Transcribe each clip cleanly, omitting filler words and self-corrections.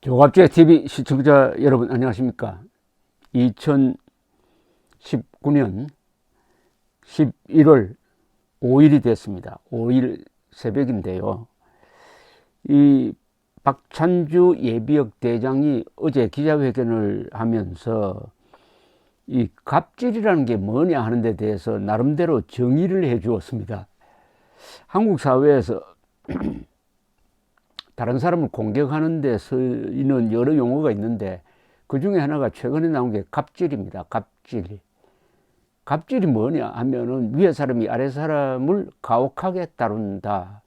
조갑제 TV 시청자 여러분 안녕하십니까? 2019년 11월 5일이 됐습니다. 5일 새벽인데요. 이 박찬주 예비역 대장이 어제 기자회견을 하면서 이 갑질이라는 게 뭐냐 하는 데 대해서 나름대로 정의를 해 주었습니다. 한국 사회에서 다른 사람을 공격하는 데 쓰이는 여러 용어가 있는데 그 중에 하나가 최근에 나온 게 갑질입니다. 갑질. 갑질이 뭐냐 하면은 위에 사람이 아래 사람을 가혹하게 다룬다.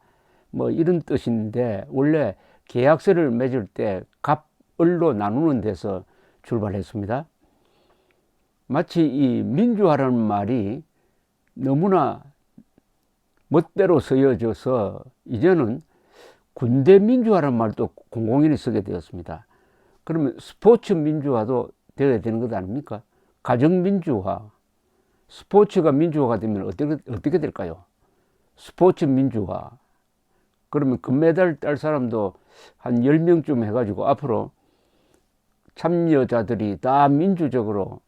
뭐 이런 뜻인데 원래 계약서를 맺을 때 갑을로 나누는 데서 출발했습니다. 마치 이 민주화라는 말이 너무나 멋대로 쓰여져서 이제는 군대 민주화라는 말도 공공연히 쓰게 되었습니다. 그러면 스포츠 민주화도 되어야 되는 것 아닙니까? 가정 민주화, 스포츠가 민주화가 되면 어떻게 될까요? 스포츠 민주화. 그러면 금메달 딸 사람도 한 10명쯤 해가지고 앞으로 참여자들이 다 민주적으로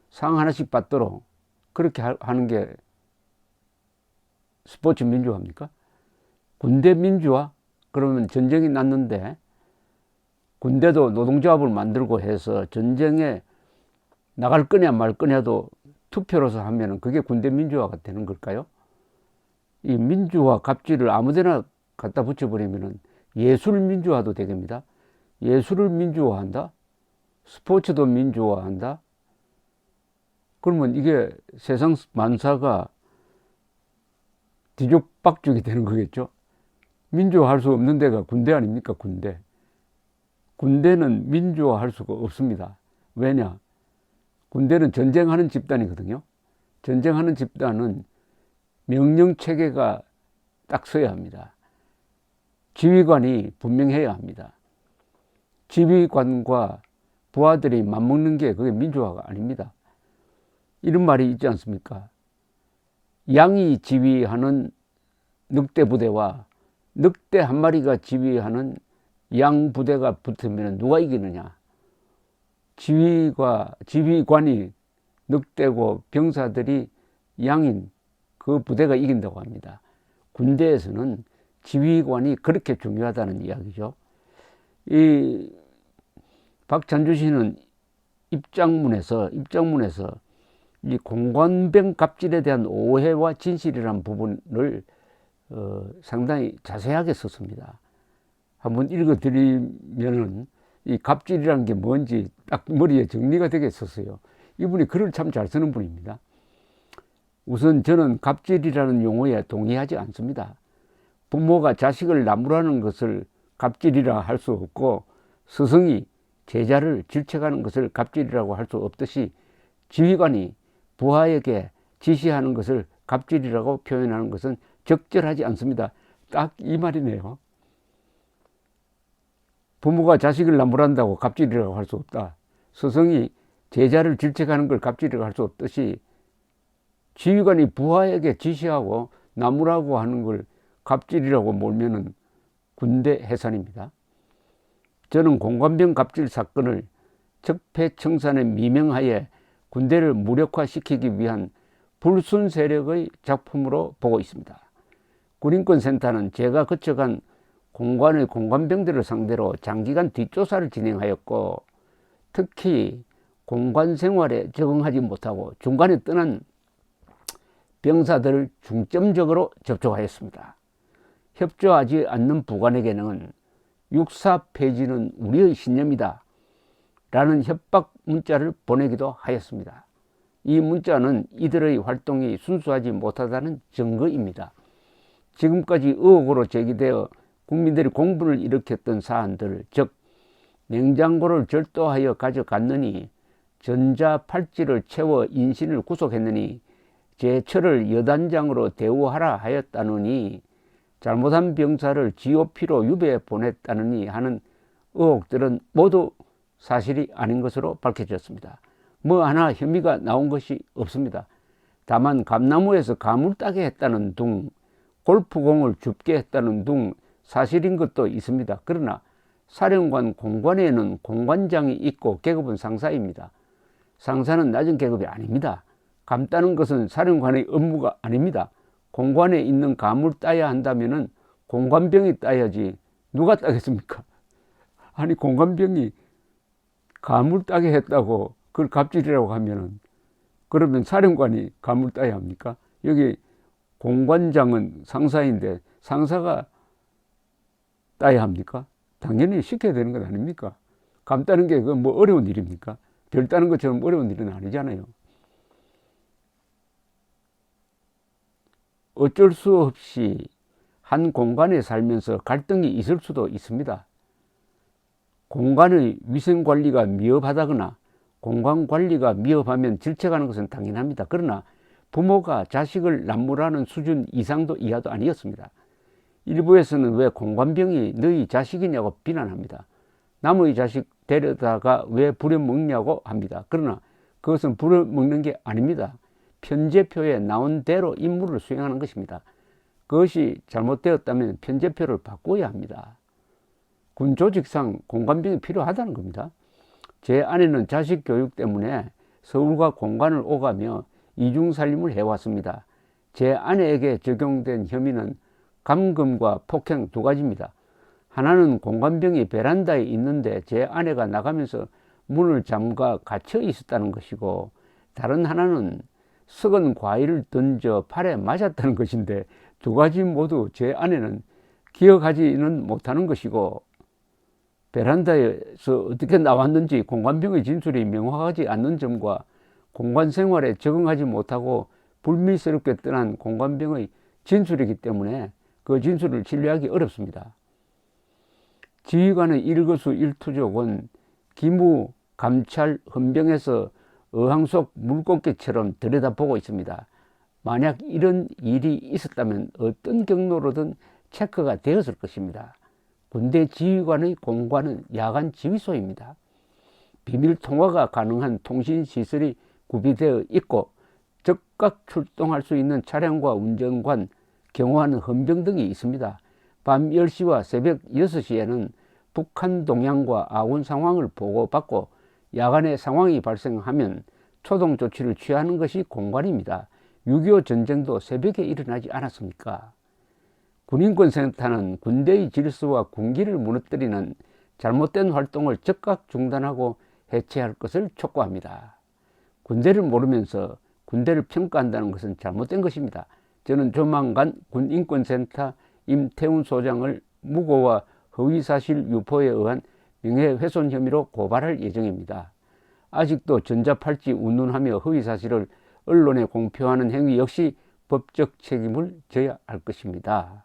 상 하나씩 받도록 그렇게 하는 게 스포츠 민주화입니까? 군대 민주화? 그러면 전쟁이 났는데 군대도 노동조합을 만들고 해서 전쟁에 나갈 거냐 말 거냐도 투표로서 하면은 그게 군대 민주화가 되는 걸까요? 이 민주화 갑질을 아무데나 갖다 붙여버리면은 예술 민주화도 되겠습니다. 예술을 민주화한다? 스포츠도 민주화한다? 그러면 이게 세상 만사가 뒤죽박죽이 되는 거겠죠? 민주화할 수 없는 데가 군대 아닙니까? 군대. 군대는 민주화할 수가 없습니다. 왜냐? 군대는 전쟁하는 집단이거든요. 전쟁하는 집단은 명령체계가 딱 서야 합니다. 지휘관이 분명해야 합니다. 지휘관과 부하들이 맞먹는 게 그게 민주화가 아닙니다. 이런 말이 있지 않습니까? 양이 지휘하는 늑대 부대와 늑대 한 마리가 지휘하는 양 부대가 붙으면 누가 이기느냐? 지휘관이 늑대고 병사들이 양인 그 부대가 이긴다고 합니다. 군대에서는 지휘관이 그렇게 중요하다는 이야기죠. 이 박찬주 씨는 입장문에서 이 공관병 갑질에 대한 오해와 진실이라는 부분을 상당히 자세하게 썼습니다. 한번 읽어드리면은 이 갑질이라는 게 뭔지 딱 머리에 정리가 되게 썼어요. 이분이 글을 참 잘 쓰는 분입니다. 우선 저는 갑질이라는 용어에 동의하지 않습니다. 부모가 자식을 나무라는 것을 갑질이라 할 수 없고 스승이 제자를 질책하는 것을 갑질이라고 할 수 없듯이 지휘관이 부하에게 지시하는 것을 갑질이라고 표현하는 것은 적절하지 않습니다. 딱 이 말이네요. 부모가 자식을 나무란다고 갑질이라고 할 수 없다. 스승이 제자를 질책하는 걸 갑질이라고 할 수 없듯이 지휘관이 부하에게 지시하고 나무라고 하는 걸 갑질이라고 몰면은 군대 해산입니다. 저는 공관병 갑질 사건을 적폐청산의 미명하에 군대를 무력화시키기 위한 불순 세력의 작품으로 보고 있습니다. 군인권센터는 제가 거쳐간 공관의 공관병들을 상대로 장기간 뒷조사를 진행하였고 특히 공관 생활에 적응하지 못하고 중간에 떠난 병사들을 중점적으로 접촉하였습니다. 협조하지 않는 부관에게는 육사 폐지는 우리의 신념이다 라는 협박 문자를 보내기도 하였습니다. 이 문자는 이들의 활동이 순수하지 못하다는 증거입니다. 지금까지 의혹으로 제기되어 국민들이 공분을 일으켰던 사안들, 즉 냉장고를 절도하여 가져갔느니 전자팔찌를 채워 인신을 구속했느니 제철을 여단장으로 대우하라 하였다느니 잘못한 병사를 GOP로 유배해 보냈다느니 하는 의혹들은 모두 사실이 아닌 것으로 밝혀졌습니다. 뭐 하나 혐의가 나온 것이 없습니다. 다만 감나무에서 감을 따게 했다는 둥, 골프공을 줍게 했다는 둥 사실인 것도 있습니다. 그러나 사령관 공관에는 공관장이 있고 계급은 상사입니다. 상사는 낮은 계급이 아닙니다. 감 따는 것은 사령관의 업무가 아닙니다. 공관에 있는 감을 따야 한다면은 공관병이 따야지 누가 따겠습니까? 아니 공관병이 감을 따게 했다고 그걸 갑질이라고 하면은 그러면 사령관이 감을 따야 합니까? 여기 공관장은 상사인데 상사가 따야 합니까? 당연히 시켜야 되는 것 아닙니까? 감 따는 게 그 뭐 어려운 일입니까? 별 따는 것처럼 어려운 일은 아니잖아요. 어쩔 수 없이 한 공간에 살면서 갈등이 있을 수도 있습니다. 공간의 위생관리가 미흡하다거나 공간관리가 미흡하면 질책하는 것은 당연합니다. 그러나 부모가 자식을 남무라는 수준 이상도 이하도 아니었습니다. 일부에서는 왜 공관병이 너희 자식이냐고 비난합니다. 남의 자식 데려다가 왜 부려먹냐고 합니다. 그러나 그것은 부려먹는 게 아닙니다. 편제표에 나온 대로 임무를 수행하는 것입니다. 그것이 잘못되었다면 편제표를 바꿔야 합니다. 군 조직상 공관병이 필요하다는 겁니다. 제 아내는 자식 교육 때문에 서울과 공관을 오가며 이중살림을 해왔습니다. 제 아내에게 적용된 혐의는 감금과 폭행 두 가지입니다. 하나는 공관병이 베란다에 있는데 제 아내가 나가면서 문을 잠가 갇혀 있었다는 것이고, 다른 하나는 썩은 과일을 던져 팔에 맞았다는 것인데, 두 가지 모두 제 아내는 기억하지는 못하는 것이고, 베란다에서 어떻게 나왔는지 공관병의 진술이 명확하지 않는 점과 공관 생활에 적응하지 못하고 불미스럽게 떠난 공관병의 진술이기 때문에 그 진술을 신뢰하기 어렵습니다. 지휘관의 일거수일투족은 기무, 감찰, 헌병에서 어항 속 물고기처럼 들여다보고 있습니다. 만약 이런 일이 있었다면 어떤 경로로든 체크가 되었을 것입니다. 군대 지휘관의 공관은 야간 지휘소입니다. 비밀 통화가 가능한 통신시설이 구비되어 있고 즉각 출동할 수 있는 차량과 운전관, 경호하는 헌병 등이 있습니다. 밤 10시와 새벽 6시에는 북한 동향과 아군 상황을 보고받고 야간에 상황이 발생하면 초동 조치를 취하는 것이 공관입니다. 6.25 전쟁도 새벽에 일어나지 않았습니까? 군인권센터는 군대의 질서와 군기를 무너뜨리는 잘못된 활동을 즉각 중단하고 해체할 것을 촉구합니다. 군대를 모르면서 군대를 평가한다는 것은 잘못된 것입니다. 저는 조만간 군인권센터 임태훈 소장을 무고와 허위사실 유포에 의한 명예훼손 혐의로 고발할 예정입니다. 아직도 전자팔찌 운운하며 허위사실을 언론에 공표하는 행위 역시 법적 책임을 져야 할 것입니다.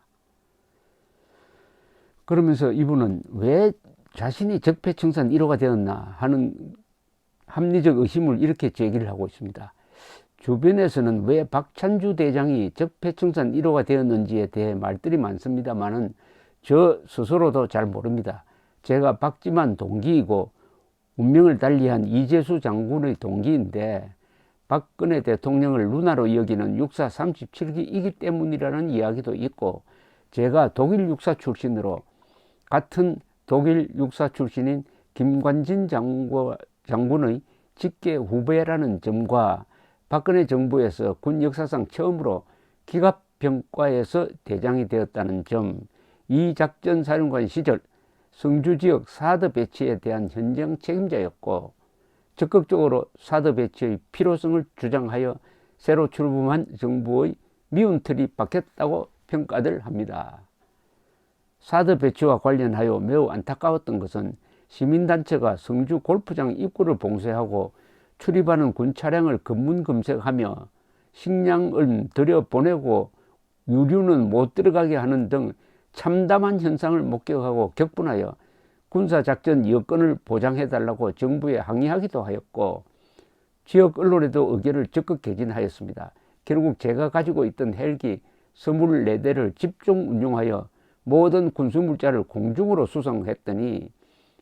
그러면서 이분은 왜 자신이 적폐청산 1호가 되었나 하는 합리적 의심을 이렇게 제기를 하고 있습니다. 주변에서는 왜 박찬주 대장이 적폐청산 1호가 되었는지에 대해 말들이 많습니다만은 저 스스로도 잘 모릅니다. 제가 박지만 동기이고 운명을 달리한 이재수 장군의 동기인데 박근혜 대통령을 누나로 여기는 육사 37기이기 때문이라는 이야기도 있고, 제가 독일 육사 출신으로 같은 독일 육사 출신인 김관진 장군의 직계 후배라는 점과 박근혜 정부에서 군 역사상 처음으로 기갑병과에서 대장이 되었다는 점, 이 작전 사령관 시절 성주 지역 사드 배치에 대한 현장 책임자였고 적극적으로 사드 배치의 필요성을 주장하여 새로 출범한 정부의 미운 틀이 박혔다고 평가들 합니다. 사드 배치와 관련하여 매우 안타까웠던 것은 시민단체가 성주 골프장 입구를 봉쇄하고 출입하는 군 차량을 검문 검색하며 식량을 들여보내고 유류는 못 들어가게 하는 등 참담한 현상을 목격하고 격분하여 군사작전 여건을 보장해달라고 정부에 항의하기도 하였고, 지역 언론에도 의견을 적극 개진하였습니다. 결국 제가 가지고 있던 헬기 24대를 집중 운용하여 모든 군수물자를 공중으로 수송했더니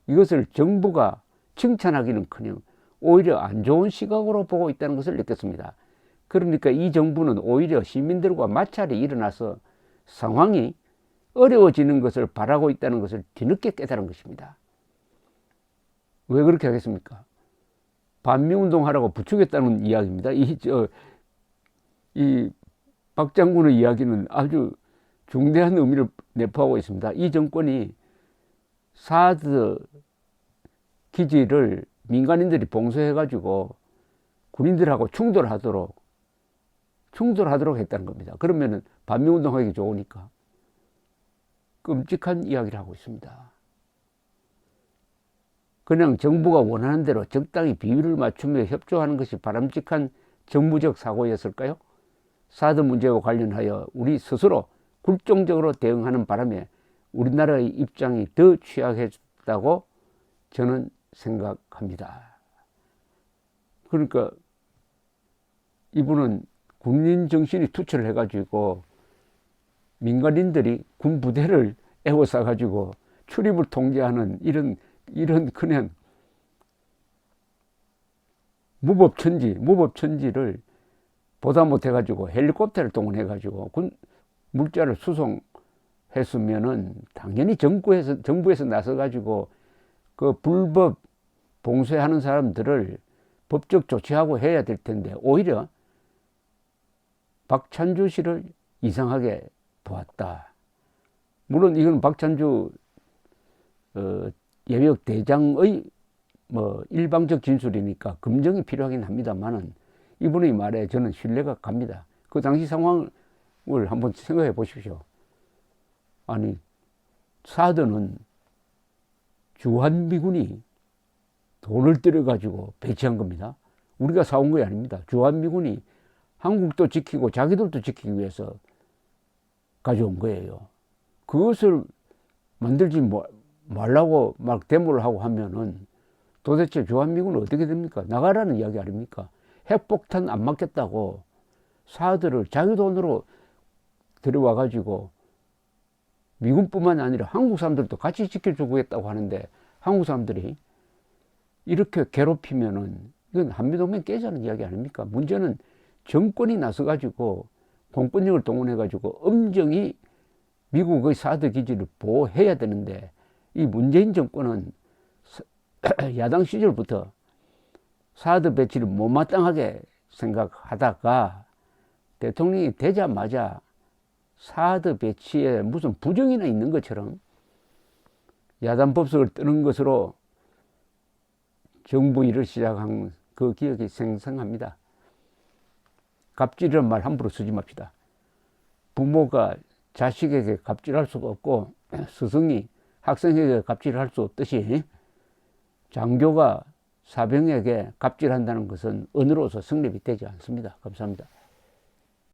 이것을 정부가 칭찬하기는커녕 오히려 안 좋은 시각으로 보고 있다는 것을 느꼈습니다. 그러니까 이 정부는 오히려 시민들과 마찰이 일어나서 상황이 어려워지는 것을 바라고 있다는 것을 뒤늦게 깨달은 것입니다. 왜 그렇게 하겠습니까? 반미운동하라고 부추겼다는 이야기입니다. 이 박 장군의 이야기는 아주 중대한 의미를 내포하고 있습니다. 이 정권이 사드 기지를 민간인들이 봉쇄해가지고 군인들하고 충돌하도록 했다는 겁니다. 그러면은 반미운동하기 좋으니까. 끔찍한 이야기를 하고 있습니다. 그냥 정부가 원하는 대로 적당히 비율을 맞추며 협조하는 것이 바람직한 정무적 사고였을까요? 사드 문제와 관련하여 우리 스스로 굴종적으로 대응하는 바람에 우리나라의 입장이 더 취약해졌다고 저는 생각합니다. 그러니까 이분은 군인 정신이 투철을 해가지고 민간인들이 군 부대를 에워싸가지고 출입을 통제하는 이런 그냥 무법천지를 보다 못해가지고 헬리콥터를 동원해가지고 군 물자를 수송했으면은 당연히 정부에서 나서가지고 그 불법 봉쇄하는 사람들을 법적 조치하고 해야 될 텐데 오히려 박찬주 씨를 이상하게 보았다. 물론 이건 박찬주 예비역 대장의 일방적 진술이니까 검증이 필요하긴 합니다만은 이분의 말에 저는 신뢰가 갑니다. 그 당시 상황을 한번 생각해 보십시오. 아니, 사드는 주한미군이 돈을 들여가지고 배치한 겁니다. 우리가 사온 게 아닙니다. 주한미군이 한국도 지키고 자기들도 지키기 위해서 가져온 거예요. 그것을 만들지 말라고 막 데모를 하고 하면은 도대체 주한미군은 어떻게 됩니까? 나가라는 이야기 아닙니까? 핵폭탄 안 맞겠다고 사드를 자기 돈으로 들여와가지고 미군뿐만 아니라 한국 사람들도 같이 지켜주겠다고 하는데 한국 사람들이 이렇게 괴롭히면은 이건 한미동맹 깨자는 이야기 아닙니까? 문제는 정권이 나서가지고 공권력을 동원해가지고 엄정히 미국의 사드 기지를 보호해야 되는데 이 문재인 정권은 야당 시절부터 사드 배치를 못마땅하게 생각하다가 대통령이 되자마자 사드 배치에 무슨 부정이나 있는 것처럼 야단 법석을 뜨는 것으로 정부 일을 시작한 그 기억이 생생합니다. 갑질이라는 말 함부로 쓰지 맙시다. 부모가 자식에게 갑질할 수가 없고 스승이 학생에게 갑질할 수 없듯이 장교가 사병에게 갑질한다는 것은 언어로서 성립이 되지 않습니다. 감사합니다.